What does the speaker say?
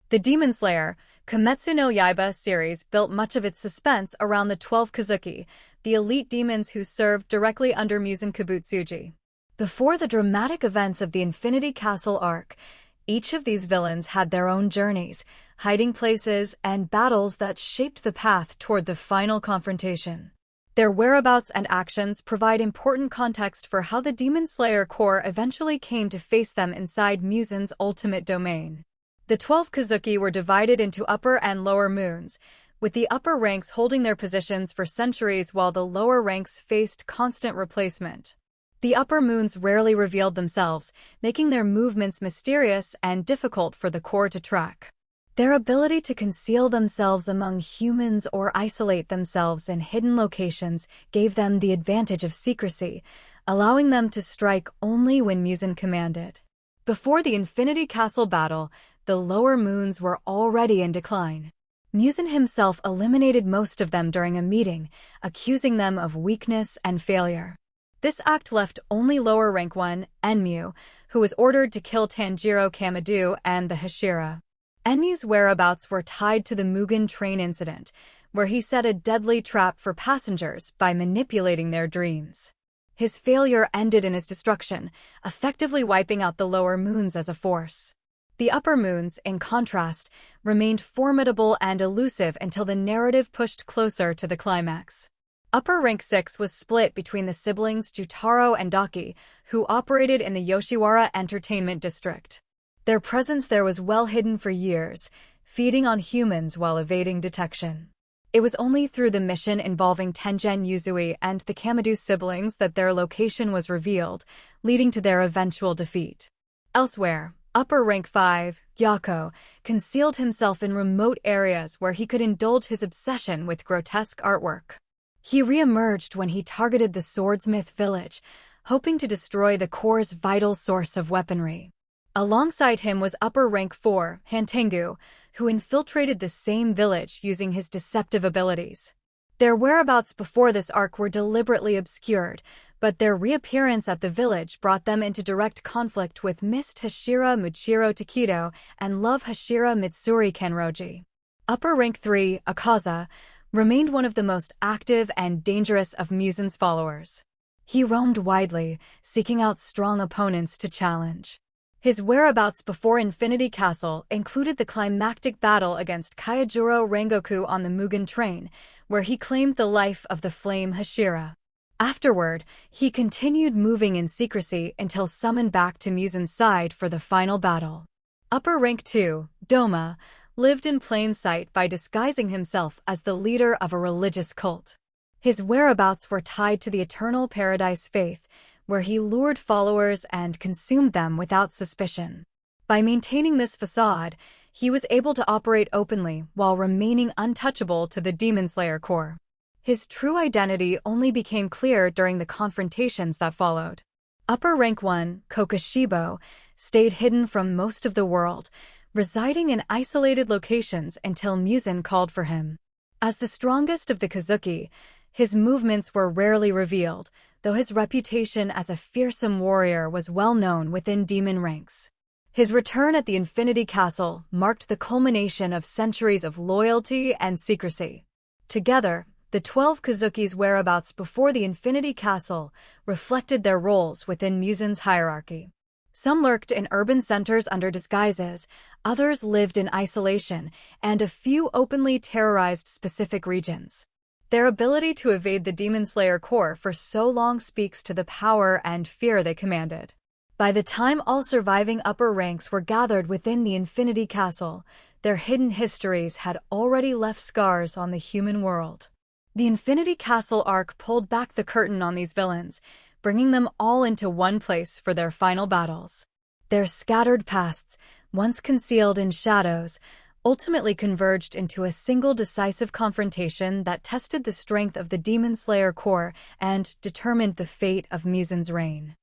The Demon Slayer, Kimetsu no Yaiba series built much of its suspense around the 12 Kizuki, the elite demons who served directly under Muzan Kibutsuji. Before the dramatic events of the Infinity Castle arc, each of these villains had their own journeys, hiding places, and battles that shaped the path toward the final confrontation. Their whereabouts and actions provide important context for how the Demon Slayer Corps eventually came to face them inside Muzan's ultimate domain. The 12 Kizuki were divided into upper and lower moons, with the upper ranks holding their positions for centuries while the lower ranks faced constant replacement. The upper moons rarely revealed themselves, making their movements mysterious and difficult for the Corps to track. Their ability to conceal themselves among humans or isolate themselves in hidden locations gave them the advantage of secrecy, allowing them to strike only when Muzan commanded. Before the Infinity Castle battle, the lower moons were already in decline. Muzan himself eliminated most of them during a meeting, accusing them of weakness and failure. This act left only lower rank one, Enmu, who was ordered to kill Tanjiro Kamado and the Hashira. Enmu's whereabouts were tied to the Mugen train incident, where he set a deadly trap for passengers by manipulating their dreams. His failure ended in his destruction, effectively wiping out the lower moons as a force. The upper moons, in contrast, remained formidable and elusive until the narrative pushed closer to the climax. Upper Rank 6 was split between the siblings Jutaro and Daki, who operated in the Yoshiwara Entertainment District. Their presence there was well hidden for years, feeding on humans while evading detection. It was only through the mission involving Tengen Yuzui and the Kamado siblings that their location was revealed, leading to their eventual defeat. Elsewhere, Upper Rank 5, Yako, concealed himself in remote areas where he could indulge his obsession with grotesque artwork. He re-emerged when he targeted the Swordsmith village, hoping to destroy the Corps' vital source of weaponry. Alongside him was Upper Rank 4, Hantengu, who infiltrated the same village using his deceptive abilities. Their whereabouts before this arc were deliberately obscured, but their reappearance at the village brought them into direct conflict with Mist Hashira Muchiro Takedo and Love Hashira Mitsuri Kenroji. Upper Rank 3, Akaza, remained one of the most active and dangerous of Muzan's followers. He roamed widely, seeking out strong opponents to challenge. His whereabouts before Infinity Castle included the climactic battle against Kyojuro Rengoku on the Mugen train, where he claimed the life of the Flame Hashira. Afterward, he continued moving in secrecy until summoned back to Muzan's side for the final battle. Upper Rank 2, Doma, lived in plain sight by disguising himself as the leader of a religious cult. His whereabouts were tied to the Eternal Paradise faith, where he lured followers and consumed them without suspicion. By maintaining this facade, he was able to operate openly while remaining untouchable to the Demon Slayer Corps. His true identity only became clear during the confrontations that followed. Upper Rank 1, Kokushibo, stayed hidden from most of the world, residing in isolated locations until Muzan called for him. As the strongest of the Kizuki, his movements were rarely revealed, though his reputation as a fearsome warrior was well known within demon ranks. His return at the Infinity Castle marked the culmination of centuries of loyalty and secrecy. Together, the 12 Kizuki's whereabouts before the Infinity Castle reflected their roles within Muzan's hierarchy. Some lurked in urban centers under disguises, others lived in isolation, and a few openly terrorized specific regions. Their ability to evade the Demon Slayer Corps for so long speaks to the power and fear they commanded. By the time all surviving upper ranks were gathered within the Infinity Castle, their hidden histories had already left scars on the human world. The Infinity Castle arc pulled back the curtain on these villains, bringing them all into one place for their final battles. Their scattered pasts, once concealed in shadows, ultimately converged into a single decisive confrontation that tested the strength of the Demon Slayer Corps and determined the fate of Muzan's reign.